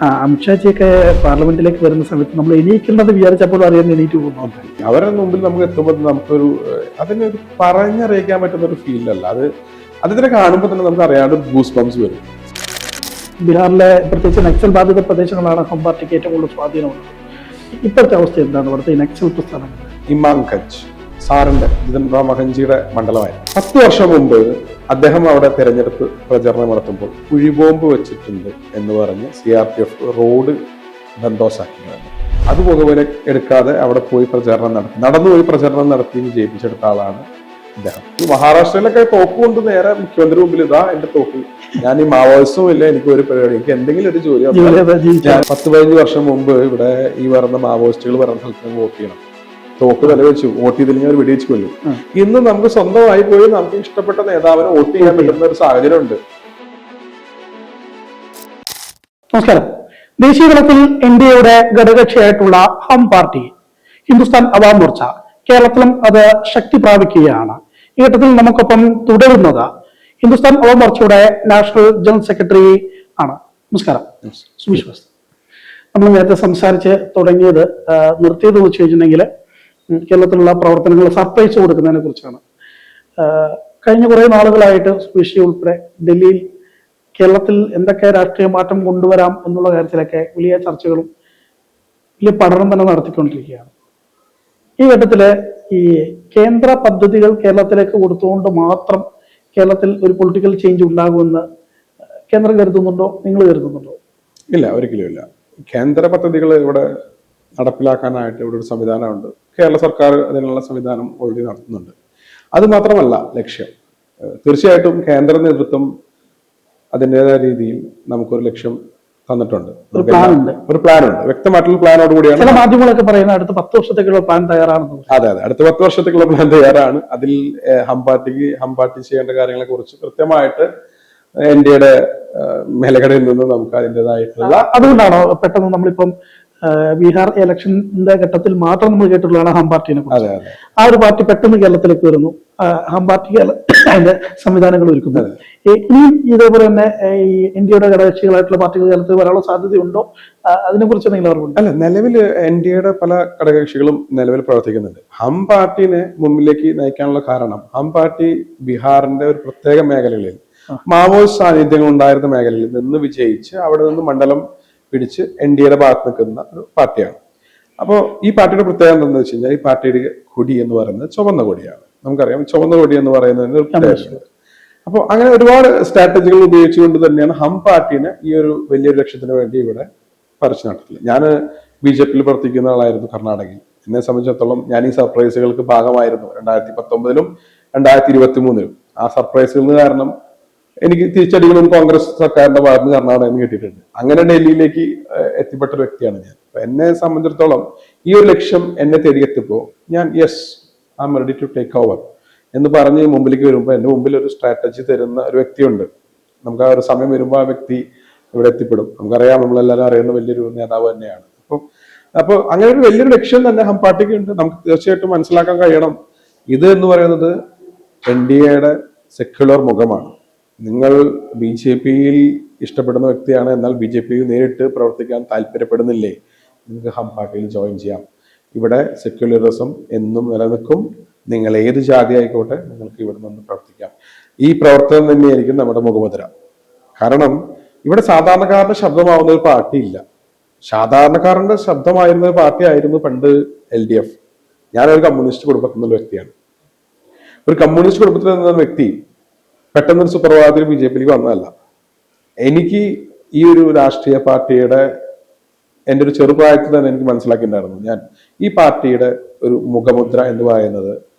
അമിത്ഷാജിയൊക്കെ പാർലമെന്റിലേക്ക് വരുന്ന സമയത്ത് നമ്മൾ എണീക്കുന്നത് വിചാരിച്ചപ്പോൾ അറിയാൻ എണീറ്റ് പോകുന്നു. അവരുടെ മുമ്പിൽ നമുക്ക് എത്തുമ്പോൾ നമുക്കൊരു അതിനൊരു പറഞ്ഞറിയിക്കാൻ പറ്റുന്ന ഒരു ഫീലല്ല അത്. അതിനെ കാണുമ്പോൾ തന്നെ നമുക്ക് അറിയാണ്ട് ഗൂസ് ബംസ് വരും. ബീഹാറിലെ പ്രത്യേകിച്ച് നക്സൽ ബാധിത പ്രദേശങ്ങളാണ് ഹോം പാർട്ടിക്ക് ഏറ്റവും കൂടുതൽ സ്വാധീനമുള്ളത്. ഇപ്പോഴത്തെ അവസ്ഥ എന്താണ് ഇവിടുത്തെ ഈ നക്സൽ പ്രസ്ഥാനങ്ങൾ? ഇമാംഗഞ്ച് സാറിന്റെ ജിതൻറാം മഹഞ്ചിയുടെ മണ്ഡലമായിരുന്നു. 10 വർഷം മുമ്പ് അദ്ദേഹം അവിടെ തെരഞ്ഞെടുപ്പ് പ്രചരണം നടത്തുമ്പോൾ കുഴിബോംബ് വെച്ചിട്ടുണ്ട് എന്ന് പറഞ്ഞ് CRPF റോഡ് ബന്ദോസാക്കി. അത് പുകവലി എടുക്കാതെ അവിടെ പോയി പ്രചരണം നടത്തി, നടന്നുപോയി പ്രചരണം നടത്തി വിജയിപ്പിച്ചെടുത്ത ആളാണ് അദ്ദേഹം. ഈ മഹാരാഷ്ട്രയിലൊക്കെ തോക്ക് കൊണ്ട് നേരെ മുഖ്യമന്ത്രി മുമ്പിൽ ഇതാ എന്റെ തോക്ക്, ഞാൻ ഈ മാവോയിസവും ഇല്ല, എനിക്ക് ഒരു പരിപാടി, എനിക്ക് എന്തെങ്കിലും ഒരു ജോലി. 10-15 വർഷം മുമ്പ് ഇവിടെ ഈ പറയുന്ന മാവോയിസ്റ്റുകൾ പറയുന്ന സ്ഥലത്ത് വോട്ട് ചെയ്യണം, തോക്ക് തല വെച്ചു വോട്ട് ചെയ്തില്ലെങ്കിൽ അവർ വെടിവെച്ച് കൊല്ലും. ഇന്ന് നമുക്ക് സ്വന്തമായി പോയി നമുക്ക് ഇഷ്ടപ്പെട്ട നേതാവിനെ വോട്ട് ചെയ്യാൻ പറ്റുന്ന ഒരു സാഹചര്യം ഉണ്ട്. നമസ്കാരം. ദേശീയ തലത്തിൽ NDAയുടെ ഘടകകക്ഷിയായിട്ടുള്ള ഹം പാർട്ടി, ഹിന്ദുസ്ഥാൻ അവാം മോർച്ച കേരളത്തിലും അത് ശക്തി പ്രാപിക്കുകയാണ്. ഈ ഘട്ടത്തിൽ നമുക്കൊപ്പം തുടരുന്നത് ഹിന്ദുസ്ഥാൻ അവാം മോർച്ചയുടെ നാഷണൽ ജനറൽ സെക്രട്ടറി ആണ്. നമസ്കാരം. സുവിശ്വാസ്. നമ്മൾ നേരത്തെ സംസാരിച്ച് തുടങ്ങിയത് നിർത്തിയത് വെച്ച് കഴിഞ്ഞിട്ടുണ്ടെങ്കിൽ കേരളത്തിലുള്ള പ്രവർത്തനങ്ങൾ സർപ്രൈസ് കൊടുക്കുന്നതിനെ കുറിച്ചാണ്. കഴിഞ്ഞ കുറെ നാളുകളായിട്ട് സുവിശ്വ ഉൾപ്പെടെ ഡൽഹിയിൽ കേരളത്തിൽ എന്തൊക്കെ രാഷ്ട്രീയ മാറ്റം കൊണ്ടുവരാം എന്നുള്ള കാര്യത്തിലൊക്കെ വലിയ ചർച്ചകളും വലിയ പഠനം തന്നെ നടത്തിക്കൊണ്ടിരിക്കുകയാണ്. ഈ ഘട്ടത്തില് ഈ കേന്ദ്ര പദ്ധതികൾ കേരളത്തിലേക്ക് കൊടുത്തുകൊണ്ട് മാത്രം കേരളത്തിൽ ഒരു പൊളിറ്റിക്കൽ ചേഞ്ച് ഉണ്ടാകുമെന്ന് കേന്ദ്രം കരുതുന്നുണ്ടോ, നിങ്ങൾ കരുതുന്നുണ്ടോ? ഇല്ല, ഒരിക്കലും ഇല്ല. കേന്ദ്ര പദ്ധതികൾ ഇവിടെ നടപ്പിലാക്കാനായിട്ട് ഇവിടെ ഒരു സംവിധാനമുണ്ട്. കേരള സർക്കാർ അതിനുള്ള സംവിധാനം ഓൾറെഡി നടത്തുന്നുണ്ട്. അത് മാത്രമല്ല ലക്ഷ്യം. തീർച്ചയായിട്ടും കേന്ദ്ര നേതൃത്വം അതിൻ്റെതായ രീതിയിൽ നമുക്കൊരു ലക്ഷ്യം തന്നിട്ടുണ്ട്, ഒരു പ്ലാൻ ഉണ്ട്, വ്യക്തമായിട്ടുള്ള പ്ലാനോട് കൂടിയാണ്. ചില മാധ്യമങ്ങളൊക്കെ പറയുന്നത് അടുത്ത 10 വർഷത്തേക്കുള്ള പ്ലാൻ തയ്യാറാണെന്ന്. അതെ, അടുത്ത 10 വർഷത്തേക്കുള്ള പ്ലാൻ തയ്യാറാണ്. അതിൽ ഹം പാർട്ടി ചെയ്യേണ്ട കാര്യങ്ങളെ കുറിച്ച് കൃത്യമായിട്ട് NDAയുടെ മേലകടയിൽ നിന്ന് നമുക്ക് അതിൻ്റെതായിട്ടുള്ള. അതുകൊണ്ടാണോ പെട്ടെന്ന് നമ്മളിപ്പം ബീഹാർ ഇലക്ഷന്റെ ഘട്ടത്തിൽ മാത്രം നമ്മൾ കേട്ടിട്ടുള്ളതാണ് ഹം പാർട്ടിനെ കുറിച്ച്. ആ ഒരു പാർട്ടി പെട്ടെന്ന് കേരളത്തിലേക്ക് വരുന്നു, ഹം പാർട്ടി അതിന്റെ സംവിധാനങ്ങൾ ഒരുക്കുന്നു. ഇനി ഇതേപോലെ തന്നെ ഈ NDAയുടെ ഘടകകക്ഷികളായിട്ടുള്ള പാർട്ടികൾ കേരളത്തിൽ വരാനുള്ള സാധ്യതയുണ്ടോ? അതിനെ കുറിച്ച് എന്തെങ്കിലും അറിവുണ്ടോ? അല്ല, നിലവിൽ NDAയുടെ പല ഘടകകക്ഷികളും നിലവിൽ പ്രവർത്തിക്കുന്നുണ്ട്. ഹം പാർട്ടിനെ മുമ്പിലേക്ക് നയിക്കാനുള്ള കാരണം ഹം പാർട്ടി ബീഹാറിന്റെ ഒരു പ്രത്യേക മേഖലകളിൽ മാവോയിസ്റ്റ് സാന്നിധ്യങ്ങൾ ഉണ്ടായിരുന്ന മേഖലയിൽ നിന്ന് വിജയിച്ച് അവിടെ നിന്ന് മണ്ഡലം പിടിച്ച് NDAയുടെ ഭാഗത്ത് നിൽക്കുന്ന ഒരു പാർട്ടിയാണ്. അപ്പോൾ ഈ പാർട്ടിയുടെ പ്രത്യേകത എന്താണെന്ന് വെച്ച് കഴിഞ്ഞാൽ ഈ പാർട്ടിയുടെ കൊടി എന്ന് പറയുന്നത് ചുവന്ന കൊടിയാണ്. നമുക്കറിയാം, ചുവന്ന കൊടി എന്ന് പറയുന്നതിന് ഒരു പ്രത്യേകതയുണ്ട്. അപ്പോൾ അങ്ങനെ ഒരുപാട് സ്ട്രാറ്റജികൾ ഉപയോഗിച്ചുകൊണ്ട് തന്നെയാണ് ഹം പാർട്ടിനെ ഈ ഒരു വലിയൊരു ലക്ഷ്യത്തിന് വേണ്ടി ഇവിടെ പറിച്ചു നട്ടിട്ടുള്ളത്. ഞാൻ BJPയിൽ പ്രവർത്തിക്കുന്ന ആളായിരുന്നു കർണാടകയിൽ. എന്നെ സംബന്ധിച്ചിടത്തോളം ഞാൻ ഈ സർപ്രൈസുകൾക്ക് ഭാഗമായിരുന്നു 2019-ലും 2023-ലും. ആ സർപ്രൈസുകൾ കാരണം എനിക്ക് തിരിച്ചടികളും കോൺഗ്രസ് സർക്കാരിന്റെ ഭാഗത്ത് നിന്ന് കർണാടകയിൽ നിന്ന് കിട്ടിയിട്ടുണ്ട്. അങ്ങനെ ഡൽഹിയിലേക്ക് എത്തിപ്പെട്ട ഒരു വ്യക്തിയാണ് ഞാൻ. എന്നെ സംബന്ധിച്ചിടത്തോളം ഈ ഒരു ലക്ഷ്യം എന്നെ തേടിയെത്തിയപ്പോൾ ഞാൻ I am ready to take over എന്ന് പറഞ്ഞ് മുമ്പിലേക്ക് വരുമ്പോൾ എന്റെ മുമ്പിൽ ഒരു സ്ട്രാറ്റജി തരുന്ന ഒരു വ്യക്തിയുണ്ട്. നമുക്ക് ആ ഒരു സമയം വരുമ്പോൾ ആ വ്യക്തി ഇവിടെ എത്തിപ്പെടും. നമുക്കറിയാം, നമ്മളെല്ലാവരും അറിയുന്ന വലിയൊരു നേതാവ് തന്നെയാണ്. അപ്പോൾ അങ്ങനെ ഒരു വലിയൊരു ലക്ഷ്യം തന്നെ ഹം പാർട്ടിക്ക് ഉണ്ട്. നമുക്ക് തീർച്ചയായിട്ടും മനസ്സിലാക്കാൻ കഴിയണം, ഇത് എന്ന് പറയുന്നത് NDAയുടെ സെക്യുലർ മുഖമാണ്. നിങ്ങൾ BJPയിൽ ഇഷ്ടപ്പെടുന്ന വ്യക്തിയാണ്, എന്നാൽ BJPയിൽ നേരിട്ട് പ്രവർത്തിക്കാൻ താല്പര്യപ്പെടുന്നില്ലേ, നിങ്ങൾക്ക് ഹം പാർട്ടിയിൽ ജോയിൻ ചെയ്യാം. ഇവിടെ സെക്യുലറിസം എന്നും നിലനിൽക്കും. നിങ്ങൾ ഏത് ജാതി ആയിക്കോട്ടെ, നിങ്ങൾക്ക് ഇവിടെ നിന്ന് പ്രവർത്തിക്കാം. ഈ പ്രവർത്തനം തന്നെയായിരിക്കും നമ്മുടെ മുഖമുദ്ര. കാരണം ഇവിടെ സാധാരണക്കാരന്റെ ശബ്ദമാവുന്ന ഒരു പാർട്ടി ഇല്ല. സാധാരണക്കാരന്റെ ശബ്ദമായിരുന്ന ഒരു പാർട്ടി ആയിരുന്നു പണ്ട് LDF. ഞാനൊരു കമ്മ്യൂണിസ്റ്റ് കുടുംബത്തിൽ നിന്നുള്ള വ്യക്തിയാണ്. ഒരു കമ്മ്യൂണിസ്റ്റ് കുടുംബത്തിൽ നിന്ന വ്യക്തി പെട്ടെന്നൊരു സുപ്രഭാതത്തിൽ BJPയിലേക്ക് വന്നതല്ല. എനിക്ക് ഈ ഒരു രാഷ്ട്രീയ പാർട്ടിയുടെ എൻ്റെ ഒരു ചെറുപ്രായത്തിൽ തന്നെ എനിക്ക് മനസ്സിലാക്കിയിട്ടുണ്ടായിരുന്നു, ഞാൻ ഈ പാർട്ടിയുടെ ഒരു മുഖമുദ്ര എന്ന് പറയുന്നത്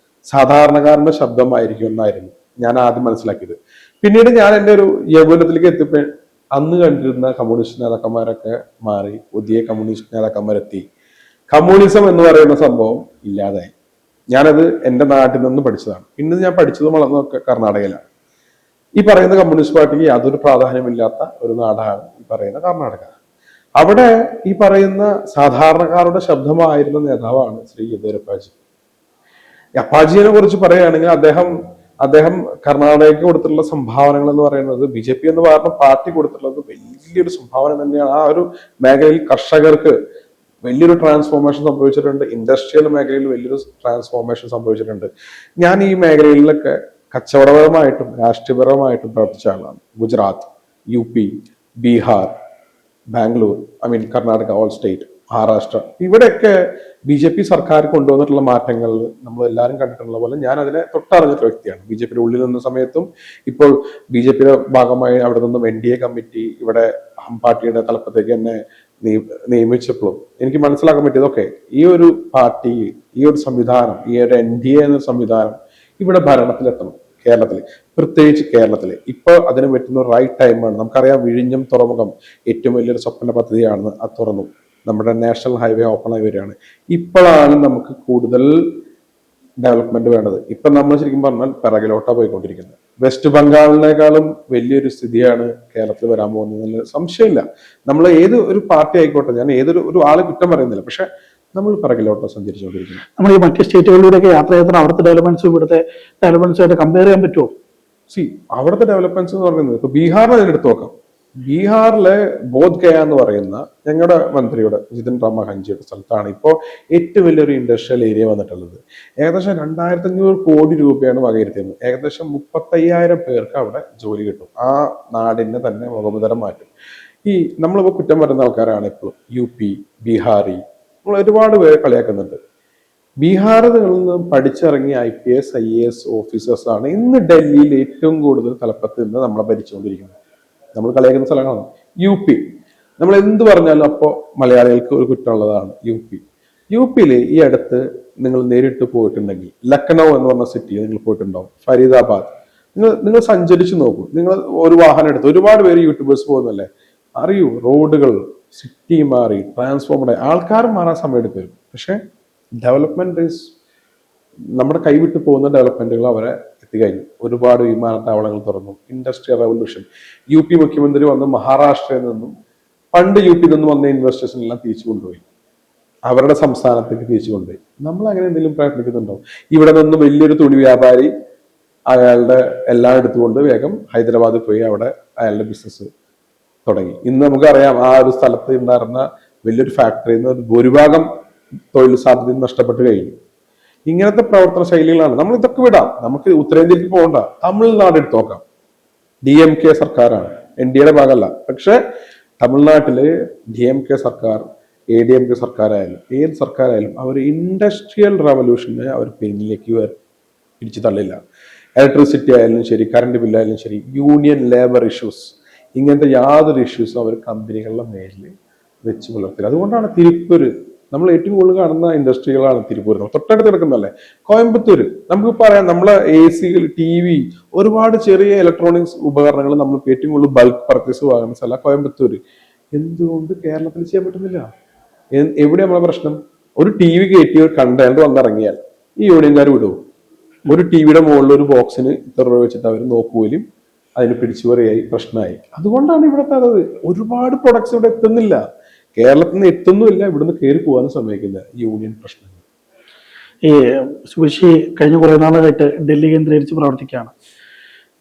സാധാരണക്കാരന്റെ ശബ്ദമായിരിക്കും എന്നായിരുന്നു ഞാൻ ആദ്യം മനസ്സിലാക്കിയത്. പിന്നീട് ഞാൻ എൻ്റെ ഒരു യൗവനത്തിലേക്ക് എത്തിയപ്പോൾ അന്ന് കണ്ടിരുന്ന കമ്മ്യൂണിസ്റ്റ് നേതാക്കന്മാരൊക്കെ മാറി, പുതിയ കമ്മ്യൂണിസ്റ്റ് നേതാക്കന്മാരെത്തി. കമ്മ്യൂണിസം എന്ന് പറയുന്ന സംഭവം ഇല്ലാതായി. ഞാനത് എൻ്റെ നാട്ടിൽ നിന്ന് പഠിച്ചതാണ്. പിന്നെ ഞാൻ പഠിച്ചതും വളർന്നതൊക്കെ കർണാടകയിലാണ്. ഈ പറയുന്ന കമ്മ്യൂണിസ്റ്റ് പാർട്ടിക്ക് യാതൊരു പ്രാധാന്യമില്ലാത്ത ഒരു നാടാണ് ഈ പറയുന്ന കർണാടക. അവിടെ ഈ പറയുന്ന സാധാരണക്കാരുടെ ശബ്ദമായിരുന്ന നേതാവാണ് ശ്രീ യെദ്യൂരപ്പാജി. അപ്പാജിയെ കുറിച്ച് പറയുകയാണെങ്കിൽ അദ്ദേഹം അദ്ദേഹം കർണാടകയ്ക്ക് കൊടുത്തിട്ടുള്ള സംഭാവനകൾ എന്ന് പറയുന്നത് BJP എന്ന് പറയുന്ന പാർട്ടി കൊടുത്തിട്ടുള്ളത് വലിയൊരു സംഭാവന തന്നെയാണ്. ആ ഒരു മേഖലയിൽ കർഷകർക്ക് വലിയൊരു ട്രാൻസ്ഫോർമേഷൻ സംഭവിച്ചിട്ടുണ്ട്. ഇൻഡസ്ട്രിയൽ മേഖലയിൽ വലിയൊരു ട്രാൻസ്ഫോർമേഷൻ സംഭവിച്ചിട്ടുണ്ട്. ഞാൻ ഈ മേഖലകളിലൊക്കെ കച്ചവടപരമായിട്ടും രാഷ്ട്രീയപരമായിട്ടും പ്രവർത്തിച്ച ആളാണ്. Gujarat, UP, Bihar, Bangalore, Karnataka, all state, Maharashtra, ഇവിടെയൊക്കെ BJP സർക്കാർ കൊണ്ടുവന്നിട്ടുള്ള മാറ്റങ്ങൾ നമ്മൾ എല്ലാവരും കണ്ടിട്ടുള്ള പോലെ ഞാൻ അതിനെ തൊട്ടറിഞ്ഞിട്ടുള്ള വ്യക്തിയാണ്. BJPയുടെ ഉള്ളിൽ നിന്ന സമയത്തും ഇപ്പോൾ BJPയുടെ ഭാഗമായി അവിടെ നിന്നും NDA കമ്മിറ്റി ഇവിടെ ഹം പാർട്ടിയുടെ തലപ്പത്തേക്ക് എന്നെ നിയമിച്ചപ്പോഴും എനിക്ക് മനസ്സിലാക്കാൻ പറ്റിയതൊക്കെ ഈ ഒരു പാർട്ടി, ഈ ഒരു സംവിധാനം, ഈ ഒരു NDA എന്ന സംവിധാനം ഇവിടെ ഭരണത്തിലെത്തണം. കേരളത്തിൽ, പ്രത്യേകിച്ച് കേരളത്തിൽ ഇപ്പോൾ അതിന് പറ്റുന്ന റൈറ്റ് ടൈമാണ്. നമുക്കറിയാം, വിഴിഞ്ഞം തുറമുഖം ഏറ്റവും വലിയൊരു സ്വപ്ന പദ്ധതിയാണെന്ന്. അത് തുറന്നു, നമ്മുടെ നാഷണൽ ഹൈവേ ഓപ്പൺ ആയി വരികയാണ്. ഇപ്പോഴാണ് നമുക്ക് കൂടുതൽ ഡെവലപ്മെന്റ് വേണ്ടത്. ഇപ്പൊ നമ്മൾ ശരിക്കും പറഞ്ഞാൽ പിറകിലോട്ടാ പോയിക്കൊണ്ടിരിക്കുന്നത്. വെസ്റ്റ് ബംഗാളിനേക്കാളും വലിയൊരു സ്ഥിതിയാണ് കേരളത്തിൽ വരാൻ പോകുന്നത്, സംശയമില്ല. നമ്മൾ ഏത് ഒരു പാർട്ടി ആയിക്കോട്ടെ, ഞാൻ ഏതൊരു ആളെ കുറ്റം പറയുന്നില്ല, പക്ഷെ നമ്മൾ പിറകിലോട്ടോ സഞ്ചരിച്ചുകൊണ്ടിരിക്കുന്നു. നമ്മൾ ഈ മറ്റ് സ്റ്റേറ്റുകളിലൂടെയൊക്കെ യാത്ര ചെയ്താൽ അവിടുത്തെ ഡെവലപ്മെന്റ്സും ഇവിടുത്തെ ഡെവലപ്മെന്റ്സുമായിട്ട് കമ്പയർ ചെയ്യാൻ പറ്റുമോ? അവിടുത്തെ ഡെവലപ്മെന്റ്സ് എന്ന് പറയുന്നത് ഇപ്പൊ ബീഹാറിനെ അതിനെടുത്ത് നോക്കാം. ബീഹാറിലെ ബോധ്ഗയ എന്ന് പറയുന്ന ഞങ്ങളുടെ മന്ത്രിയുടെ ജിതിൻ റാം മഹാഞ്ചിയുടെ സ്ഥലത്താണ് ഇപ്പോൾ ഏറ്റവും വലിയൊരു ഇൻഡസ്ട്രിയൽ ഏരിയ വന്നിട്ടുള്ളത്. ഏകദേശം 2500 കോടി രൂപയാണ് വകയിരുത്തിയത്. ഏകദേശം 35,000 പേർക്ക് അവിടെ ജോലി കിട്ടും. ആ നാടിനെ തന്നെ മുഖമുദ്രം മാറ്റും. ഈ നമ്മളിപ്പോൾ കുറ്റം പറയുന്ന ആൾക്കാരാണ് ഇപ്പോൾ UP, ബീഹാറി, നമ്മൾ ഒരുപാട് പേരെ കളിയാക്കുന്നുണ്ട്. ബീഹാറിൽ നിന്ന് പഠിച്ചിറങ്ങിയ IPS, IAS ഓഫീസേഴ്സാണ് ഇന്ന് ഡൽഹിയിൽ ഏറ്റവും കൂടുതൽ തലപ്പത്ത് നിന്ന് നമ്മളെ ഭരിച്ചുകൊണ്ടിരിക്കുന്നത്. നമ്മൾ കളിയാക്കുന്ന സ്ഥലങ്ങളാണ്. UP നമ്മൾ എന്ത് പറഞ്ഞാലും അപ്പോൾ മലയാളികൾക്ക് ഒരു കുറ്റമുള്ളതാണ്. UP ഈ അടുത്ത് നിങ്ങൾ നേരിട്ട് പോയിട്ടുണ്ടെങ്കിൽ ലക്നൗ എന്ന് പറഞ്ഞ സിറ്റി നിങ്ങൾ പോയിട്ടുണ്ടാവും, ഫരീദാബാദ്, നിങ്ങൾ സഞ്ചരിച്ചു നോക്കൂ. നിങ്ങൾ ഒരു വാഹനം എടുത്ത്, ഒരുപാട് പേര് യൂട്യൂബേഴ്സ് പോകുന്നല്ലേ, അറിയൂ, റോഡുകൾ സിറ്റി മാറി ട്രാൻസ്ഫോംഡ്, ആൾക്കാർ മാറാൻ സമയം എടുക്കും. പക്ഷെ ഡെവലപ്മെന്റ് നമ്മുടെ കൈവിട്ട് പോകുന്ന ഡെവലപ്മെന്റുകൾ അവരെ എത്തിക്കഴിഞ്ഞു. ഒരുപാട് വിമാനത്താവളങ്ങൾ തുറന്നു, ഇൻഡസ്ട്രിയൽ റവല്യൂഷൻ. UP മുഖ്യമന്ത്രി വന്ന് മഹാരാഷ്ട്രയിൽ നിന്നും പണ്ട് UP നിന്നും വന്ന ഇൻവെസ്റ്റേഴ്സിനെല്ലാം തിരിച്ചു കൊണ്ടുപോയി, അവരുടെ സംസ്ഥാനത്തേക്ക് തിരിച്ചു കൊണ്ടുപോയി. നമ്മൾ അങ്ങനെ എന്തെങ്കിലും പ്രയത്നിക്കുന്നുണ്ടോ? ഇവിടെ നിന്ന് വലിയൊരു തുണി വ്യാപാരി അയാളുടെ എല്ലാം എടുത്തുകൊണ്ട് വേഗം ഹൈദരാബാദിൽ പോയി അവിടെ അയാളുടെ ബിസിനസ് തുടങ്ങി. ഇന്ന് നമുക്കറിയാം, ആ ഒരു സ്ഥലത്ത് ഉണ്ടായിരുന്ന വലിയൊരു ഫാക്ടറിയിൽ നിന്ന് ഭൂരിഭാഗം തൊഴിൽ സാധ്യത നഷ്ടപ്പെട്ട് കഴിഞ്ഞു. ഇങ്ങനത്തെ പ്രവർത്തന ശൈലികളാണ്. നമ്മൾ ഇതൊക്കെ വിടാം, നമുക്ക് ഉത്തരേന്ത്യക്ക് പോകണ്ട. തമിഴ്നാട് എടുത്ത് നോക്കാം, DMK സർക്കാരാണ്, NDAയുടെ ഭാഗമല്ല. പക്ഷെ തമിഴ്നാട്ടില് DMK സർക്കാർ, ADMK സർക്കാരായാലും ഏത് സർക്കാരായാലും അവർ ഇൻഡസ്ട്രിയൽ റവല്യൂഷനെ അവർ പിന്നിലേക്ക് പിടിച്ചു തള്ളില്ല. ഇലക്ട്രിസിറ്റി ആയാലും ശരി, കറണ്ട് ബില്ലായാലും ശരി, യൂണിയൻ ലേബർ ഇഷ്യൂസ്, ഇങ്ങനത്തെ യാതൊരു ഇഷ്യൂസും അവർ കമ്പനികളുടെ മേലിൽ വെച്ച് പുലർത്തില്ല. അതുകൊണ്ടാണ് തിരുപ്പൂര്, നമ്മൾ ഏറ്റവും കൂടുതൽ കാണുന്ന ഇൻഡസ്ട്രികളാണ് തിരുപ്പൂർ. തൊട്ടടുത്ത് കിടക്കുന്നല്ലേ കോയമ്പത്തൂര്. നമുക്ക് പറയാം, നമ്മളെ AC, TV, ഒരുപാട് ചെറിയ ഇലക്ട്രോണിക്സ് ഉപകരണങ്ങൾ നമ്മൾ ഏറ്റവും കൂടുതൽ ബൾക്ക് പർച്ചേസ് വാങ്ങുന്ന സ്ഥലം കോയമ്പത്തൂര്. എന്തുകൊണ്ട് കേരളത്തിൽ ചെയ്യാൻ പറ്റുന്നില്ല? എവിടെ നമ്മളെ പ്രശ്നം? ഒരു TV കയറ്റി ഒരു കണ്ടന്റ് വന്നിറങ്ങിയാൽ ഈ യൂണിയൻകാർ വിടുവോ? ഒരു TVയുടെ മുകളിൽ ഒരു ബോക്സിന് ഇത്ര രൂപ വെച്ചിട്ട് അവർ നോക്കുപോലും അതിന് പിടിച്ചുപറിയായി പ്രശ്നമായി. അതുകൊണ്ടാണ് ഇവിടുത്തെ ഒരുപാട് പ്രൊഡക്ട്സ് ഇവിടെ എത്തുന്നില്ല. കേരളത്തിൽ നിന്ന് എത്തുന്നുമില്ല, ഇവിടുന്ന് കയറി പോകാനും സമ്മതിക്കില്ല യൂണിയൻ പ്രശ്നങ്ങൾ. ഈ സുബിഷി കഴിഞ്ഞ കുറെ നാളായിട്ട് ഡൽഹി കേന്ദ്രീകരിച്ച് പ്രവർത്തിക്കുകയാണ്.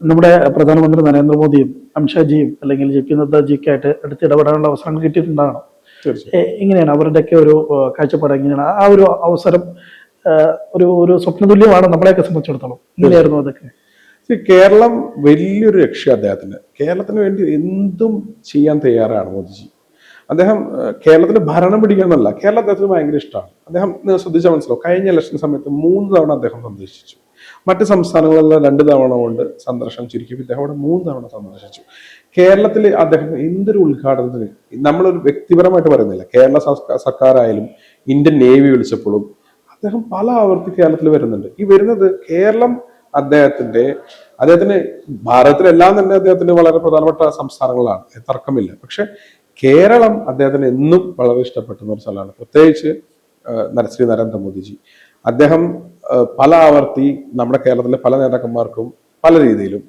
നമ്മുടെ പ്രധാനമന്ത്രി നരേന്ദ്രമോദിയും അമിത്ഷാജിയും അല്ലെങ്കിൽ JP നദ്ദാജിയൊക്കെ ആയിട്ട് അടുത്ത് ഇടപെടാനുള്ള അവസരങ്ങൾ കിട്ടിയിട്ടുണ്ടാകണം. എങ്ങനെയാണ് അവരുടെയൊക്കെ ഒരു കാഴ്ചപ്പാട്? എങ്ങനെയാണ് ആ ഒരു അവസരം? ഒരു സ്വപ്നതുല്യമാണ് നമ്മളെയൊക്കെ സംബന്ധിച്ചിടത്തോളം. ഇങ്ങനെയായിരുന്നു അതൊക്കെ? കേരളം വലിയൊരു ലക്ഷ്യം അദ്ദേഹത്തിന്. കേരളത്തിന് വേണ്ടി എന്തും ചെയ്യാൻ തയ്യാറാണ് മോദിജി. അദ്ദേഹം കേരളത്തിന് ഭരണം പിടിക്കണമെന്നല്ല, കേരളം അദ്ദേഹത്തിന് ഭയങ്കര ഇഷ്ടമാണ്. അദ്ദേഹം ശ്രദ്ധിച്ചാൽ മനസ്സിലാവും, കഴിഞ്ഞ ഇലക്ഷൻ സമയത്ത് 3 തവണ അദ്ദേഹം സന്ദർശിച്ചു. മറ്റ് സംസ്ഥാനങ്ങളിലെല്ലാം 2 തവണ കൊണ്ട് സന്ദർശനം ചുരുക്കി ഇദ്ദേഹം അവിടെ 3 തവണ സന്ദർശിച്ചു. കേരളത്തിൽ അദ്ദേഹം എന്തൊരു ഉദ്ഘാടനത്തിന്, നമ്മളൊരു വ്യക്തിപരമായിട്ട് പറയുന്നില്ല, കേരള സർക്കാരായാലും ഇന്ത്യൻ നേവി വിളിച്ചപ്പോഴും അദ്ദേഹം പല ആവർത്തി കേരളത്തിൽ വരുന്നുണ്ട്. ഈ വരുന്നത് കേരളം അദ്ദേഹത്തിന് ഭാരതത്തിലെല്ലാം തന്നെ അദ്ദേഹത്തിന് വളരെ പ്രധാനപ്പെട്ട സംസ്ഥാനങ്ങളാണ്, തർക്കമില്ല. പക്ഷെ കേരളം അദ്ദേഹത്തിന് എന്നും വളരെ ഇഷ്ടപ്പെടുന്ന ഒരു സ്ഥലമാണ്, പ്രത്യേകിച്ച് ശ്രീ നരേന്ദ്രമോദിജി. അദ്ദേഹം പല ആവർത്തി നമ്മുടെ കേരളത്തിലെ പല നേതാക്കന്മാർക്കും പല രീതിയിലും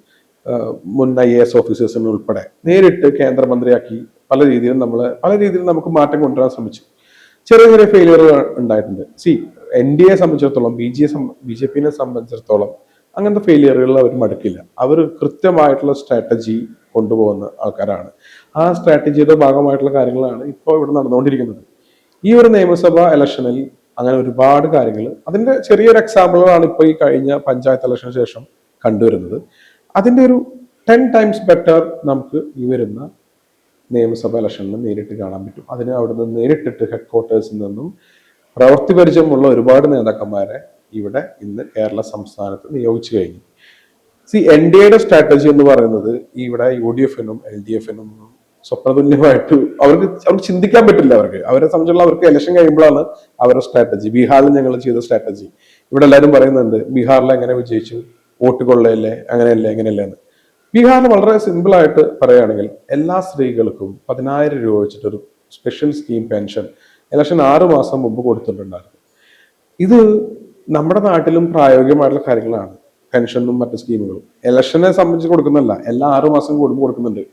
മുൻ IAS ഓഫീസേഴ്സിനെ ഉൾപ്പെടെ നേരിട്ട് കേന്ദ്രമന്ത്രിയാക്കി പല രീതിയിലും നമുക്ക് മാറ്റം കൊണ്ടുവരാൻ ശ്രമിച്ചു. ചെറിയ ചെറിയ ഫെയിലിയറുകൾ ഉണ്ടായിട്ടുണ്ട്. NDA സംബന്ധിച്ചിടത്തോളം, BJPനെ സംബന്ധിച്ചിടത്തോളം അങ്ങനത്തെ ഫെയിലിയറുകളിൽ അവർ മടുക്കില്ല. അവർ കൃത്യമായിട്ടുള്ള സ്ട്രാറ്റജി കൊണ്ടുപോകുന്ന ആൾക്കാരാണ്. ആ സ്ട്രാറ്റജിയുടെ ഭാഗമായിട്ടുള്ള കാര്യങ്ങളാണ് ഇപ്പോൾ ഇവിടെ നടന്നുകൊണ്ടിരിക്കുന്നത്. ഈ ഒരു നിയമസഭാ ഇലക്ഷനിൽ അങ്ങനെ ഒരുപാട് കാര്യങ്ങൾ, അതിന്റെ ചെറിയൊരു എക്സാമ്പിളുകളാണ് ഇപ്പോൾ ഈ കഴിഞ്ഞ പഞ്ചായത്ത് ഇലക്ഷന് ശേഷം കണ്ടുവരുന്നത്. അതിന്റെ ഒരു 10 times ബെറ്റർ നമുക്ക് ഈ വരുന്ന നിയമസഭാ ഇലക്ഷനിൽ നേരിട്ട് കാണാൻ പറ്റും. അതിന് അവിടുന്ന് നേരിട്ടിട്ട് ഹെഡ്ക്വാർട്ടേഴ്സിൽ നിന്നും പ്രവൃത്തി പരിചയമുള്ള ഒരുപാട് നേതാക്കന്മാരെ ഇവിടെ ഇന്ന് കേരള സംസ്ഥാനത്ത് നിയോഗിച്ചു കഴിഞ്ഞു. NDAയുടെ സ്ട്രാറ്റജി എന്ന് പറയുന്നത് ഇവിടെ UDF-നും LDF-നും സ്വപ്നതുല്യമായിട്ട് അവർക്ക് ചിന്തിക്കാൻ പറ്റില്ല. അവരെ സംബന്ധിച്ചുള്ള അവർക്ക് ഇലക്ഷൻ കഴിയുമ്പോഴാണ് അവരുടെ സ്ട്രാറ്റജി. ബീഹാറിൽ ഞങ്ങൾ ചെയ്ത സ്ട്രാറ്റജി ഇവിടെ എല്ലാവരും പറയുന്നുണ്ട്, ബീഹാറിൽ എങ്ങനെ വിജയിച്ചു, വോട്ട് കൊള്ളയല്ലേ, അങ്ങനെയല്ലേ എങ്ങനെയല്ലേ എന്ന്. ബീഹാറിൽ വളരെ സിമ്പിൾ ആയിട്ട് പറയുകയാണെങ്കിൽ എല്ലാ സ്ത്രീകൾക്കും 10,000 രൂപ വെച്ചിട്ടൊരു സ്പെഷ്യൽ സ്കീം പെൻഷൻ ഇലക്ഷൻ 6 മാസം മുമ്പ് കൊടുത്തിട്ടുണ്ടായിരുന്നു. ഇത് നമ്മുടെ നാട്ടിലും പ്രായോഗികമായിട്ടുള്ള കാര്യങ്ങളാണ്. പെൻഷനും മറ്റു സ്കീമുകളും ഇലക്ഷനെ സംബന്ധിച്ച് കൊടുക്കുന്നല്ല, എല്ലാ 6 മാസം കൂടുമ്പോൾ കൊടുക്കുന്നുണ്ട്.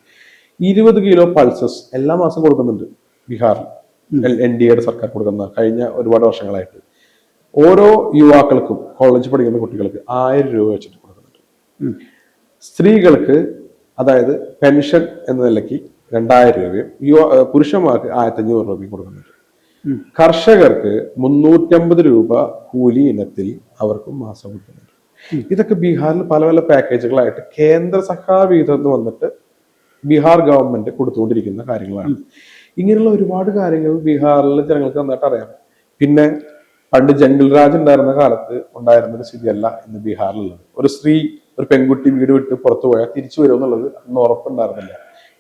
20 കിലോ പൾസസ് എല്ലാ മാസം കൊടുക്കുന്നുണ്ട് ബീഹാറിൽ. NDAയുടെ സർക്കാർ കൊടുക്കുന്ന കഴിഞ്ഞ ഒരുപാട് വർഷങ്ങളായിട്ട് ഓരോ യുവാക്കൾക്കും കോളേജ് പഠിക്കുന്ന കുട്ടികൾക്ക് 1000 രൂപ വെച്ചിട്ട് കൊടുക്കുന്നുണ്ട്. സ്ത്രീകൾക്ക് അതായത് പെൻഷൻ എന്ന നിലയ്ക്ക് 2000 രൂപയും പുരുഷന്മാർക്ക് 1500 രൂപയും കൊടുക്കുന്നുണ്ട്. കർഷകർക്ക് 350 രൂപ കൂലി ഇനത്തിൽ അവർക്കും മാസം കൊടുക്കുന്നുണ്ട്. ഇതൊക്കെ ബീഹാറിൽ പല പല പാക്കേജുകളായിട്ട് കേന്ദ്ര സർക്കാർ വിഹിതം വന്നിട്ട് ബീഹാർ ഗവൺമെന്റ് കൊടുത്തുകൊണ്ടിരിക്കുന്ന കാര്യങ്ങളാണ്. ഇങ്ങനെയുള്ള ഒരുപാട് കാര്യങ്ങൾ ബീഹാറിലെ ജനങ്ങൾക്ക് നന്നായിട്ട് അറിയാം. പിന്നെ പണ്ട് ജംഗിൾ രാജ് ഉണ്ടായിരുന്ന കാലത്ത് ഉണ്ടായിരുന്ന ഒരു സ്ഥിതിയല്ല ഇന്ന് ബീഹാറിലുള്ളത്. ഒരു പെൺകുട്ടി വീട് വിട്ട് പുറത്തു പോയാൽ തിരിച്ചു വരുമെന്നുള്ളത് അന്ന് ഉറപ്പുണ്ടായിരുന്നില്ല.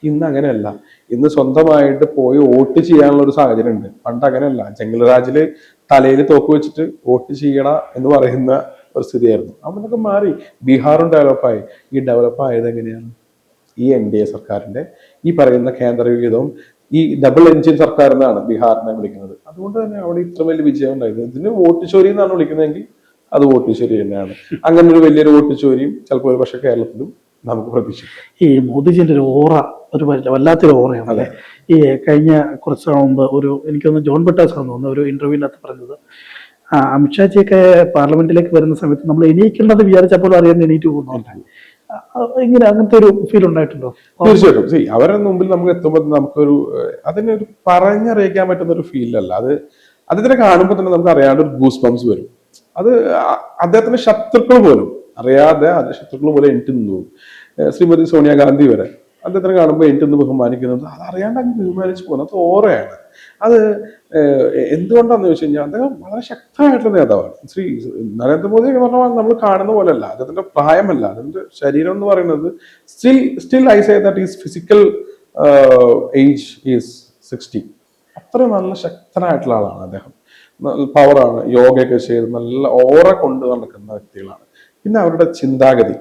ഇന്ന് അങ്ങനെയല്ല. ഇന്ന് സ്വന്തമായിട്ട് പോയി വോട്ട് ചെയ്യാനുള്ള ഒരു സാഹചര്യം ഉണ്ട്. പണ്ട് അങ്ങനെയല്ല. ജംഗിൾ രാജില് തലയിൽ തോക്ക് വെച്ചിട്ട് വോട്ട് ചെയ്യണ എന്ന് പറയുന്ന ഒരു സ്ഥിതിയായിരുന്നു. അതൊക്കെ മാറി. ബീഹാറും ഡെവലപ്പായി. ഈ ഡെവലപ്പ് ആയത് എങ്ങനെയാണ്? ഈ NDA സർക്കാരിന്റെ ഈ പറയുന്ന കേന്ദ്ര വിഹിതവും ഈ ഡബിൾ എൻജിൻ സർക്കാർ എന്നാണ് ബീഹാറിനെ വിളിക്കുന്നത്. അതുകൊണ്ട് തന്നെ അവിടെ ഇത്ര വലിയ വിജയം ഉണ്ടായത്. ഇതിന് വോട്ട് ചോരി എന്നാണ് വിളിക്കുന്നതെങ്കിൽ അത് വോട്ട് ചോരി തന്നെയാണ്. അങ്ങനെ ഒരു വലിയൊരു വോട്ട് ചോരിയും ചിലപ്പോൾ ഒരു പക്ഷേ കേരളത്തിലും നമുക്ക് പ്രതീക്ഷിക്കാം. ഈ മോദിജിന്റെ ഒരു ഓറ ഒരു വല്ലാത്തൊരു ഓറയാണ് അല്ലെ. ഈ കഴിഞ്ഞ കുറച്ച് മുമ്പ് എനിക്കൊന്ന് ജോൺ ബട്ടാസ് ആണെന്ന് തോന്നുന്നു ഒരു ഇന്റർവ്യൂവിനകത്ത് പറഞ്ഞത്, അമിത്ഷാജിയൊക്കെ പാർലമെന്റിലേക്ക് വരുന്ന സമയത്ത് നമ്മൾ എണീക്കേണ്ടത് വിചാരിച്ചപ്പോൾ അറിയാൻ എണീറ്റ് പോകുന്നു. ഇങ്ങനെ അങ്ങനത്തെ ഒരു ഫീൽ ഉണ്ടായിട്ടുണ്ടോ? തീർച്ചയായിട്ടും. അവരുടെ മുമ്പിൽ നമുക്ക് എത്തുമ്പോൾ നമുക്കൊരു അതിനൊരു പറഞ്ഞറിയിക്കാൻ പറ്റുന്ന ഒരു ഫീലല്ല അത്. അദ്ദേഹത്തിനെ കാണുമ്പോൾ തന്നെ നമുക്ക് അറിയാണ്ട് ഒരു ഗൂസ് ബംസ് വരും. അത് അദ്ദേഹത്തിന്റെ ശത്രുക്കൾ പോലും അറിയാതെ അത് ശത്രുക്കൾ പോലെ എനിക്ക് നിന്നു. ശ്രീമതി സോണിയാഗാന്ധി വരെ അദ്ദേഹത്തിനെ കാണുമ്പോൾ എനിക്കൊന്ന് ബഹുമാനിക്കുന്നത് അത് അറിയാണ്ട് അങ്ങ് ബഹുമാനിച്ചു പോകുന്നത് ഓറയാണ്. അത് എന്തുകൊണ്ടാന്ന് ചോദിച്ചു കഴിഞ്ഞാൽ അദ്ദേഹം വളരെ ശക്തമായിട്ടുള്ള നേതാവാണ്. നരേന്ദ്രമോദി എന്ന് പറഞ്ഞാൽ നമ്മൾ കാണുന്ന പോലെയല്ല. അദ്ദേഹത്തിന്റെ പ്രായമല്ല, അതിന്റെ ശരീരം എന്ന് പറയുന്നത് still I say that is physical age is 60. അത്ര നല്ല ശക്തനായിട്ടുള്ള ആളാണ് അദ്ദേഹം. പവറാണ്, യോഗയൊക്കെ ചെയ്ത് നല്ല ഓറ കൊണ്ട് നടക്കുന്ന വ്യക്തികളാണ്. പിന്നെ അവരുടെ ചിന്താഗതി,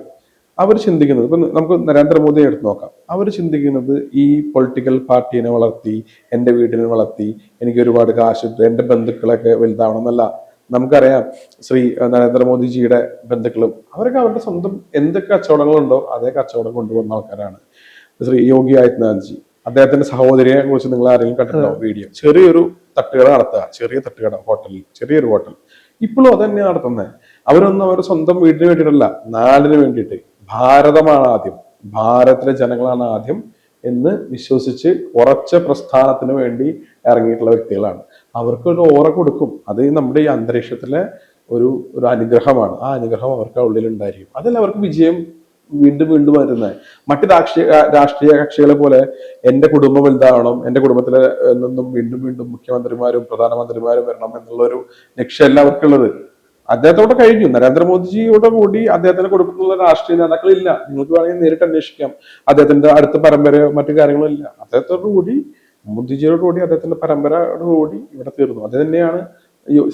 അവർ ചിന്തിക്കുന്നത് ഇപ്പൊ നമുക്ക് നരേന്ദ്രമോദിയെ എടുത്ത് നോക്കാം. അവർ ചിന്തിക്കുന്നത് ഈ പൊളിറ്റിക്കൽ പാർട്ടീനെ വളർത്തി, എൻ്റെ വീടിനെ വളർത്തി, എനിക്ക് ഒരുപാട് കാശിട്ട് എൻ്റെ ബന്ധുക്കളൊക്കെ വലുതാവണം എന്നല്ല. നമുക്കറിയാം നരേന്ദ്രമോദിജിയുടെ ബന്ധുക്കളും അവരൊക്കെ അവരുടെ സ്വന്തം എന്തൊക്കെ കച്ചവടങ്ങളുണ്ടോ അതേ കച്ചവടം കൊണ്ടുപോകുന്ന ആൾക്കാരാണ്. യോഗി ആദിത്യനാഥ്ജി, അദ്ദേഹത്തിന്റെ സഹോദരിയെ കുറിച്ച് നിങ്ങൾ ആരെങ്കിലും കണ്ടിട്ടുണ്ടോ വീഡിയോ? ചെറിയൊരു തട്ടുകട നടത്തുക, ചെറിയ തട്ടുകട, ഹോട്ടലിൽ, ചെറിയൊരു ഹോട്ടൽ. ഇപ്പോഴും അത് തന്നെയാണ് നടത്തുന്നത്. അവരൊന്നും അവർ സ്വന്തം വീടിന് വേണ്ടിയിട്ടല്ല, നാടിന് വേണ്ടിയിട്ട്. ഭാരതമാണ് ആദ്യം, ഭാരതത്തിലെ ജനങ്ങളാണ് ആദ്യം എന്ന് വിശ്വസിച്ച് ഉറച്ച പ്രസ്ഥാനത്തിന് വേണ്ടി ഇറങ്ങിയിട്ടുള്ള വ്യക്തികളാണ്. അവർക്കൊരു ഓറ കൊടുക്കും. അത് നമ്മുടെ ഈ അന്തരീക്ഷത്തിലെ ഒരു അനുഗ്രഹമാണ്. ആ അനുഗ്രഹം അവർക്ക് ഉള്ളിൽ ഉണ്ടായിരിക്കും. അതല്ല അവർക്ക് വിജയം വീണ്ടും വീണ്ടും വരുന്നത്. മറ്റ് രാഷ്ട്രീയ കക്ഷികളെ പോലെ എൻ്റെ കുടുംബം വലുതാവണം, എൻ്റെ കുടുംബത്തിലെ നിന്നും വീണ്ടും വീണ്ടും മുഖ്യമന്ത്രിമാരും പ്രധാനമന്ത്രിമാരും വരണം എന്നുള്ളൊരു ലക്ഷ്യമല്ല അവർക്കുള്ളത്. അദ്ദേഹത്തോടെ കഴിഞ്ഞു. നരേന്ദ്രമോദിജിയോട് കൂടി അദ്ദേഹത്തിന് കൊടുക്കുന്ന രാഷ്ട്രീയ നേതാക്കളില്ല. നിങ്ങൾക്ക് വേണമെങ്കിൽ നേരിട്ട് അന്വേഷിക്കാം. അദ്ദേഹത്തിന്റെ അടുത്ത പരമ്പരയോ മറ്റു കാര്യങ്ങളോ ഇല്ല. അദ്ദേഹത്തോടു കൂടി, മോദിജിയോട് കൂടി, അദ്ദേഹത്തിന്റെ പരമ്പരയോട് കൂടി ഇവിടെ തീർന്നു. അത് തന്നെയാണ്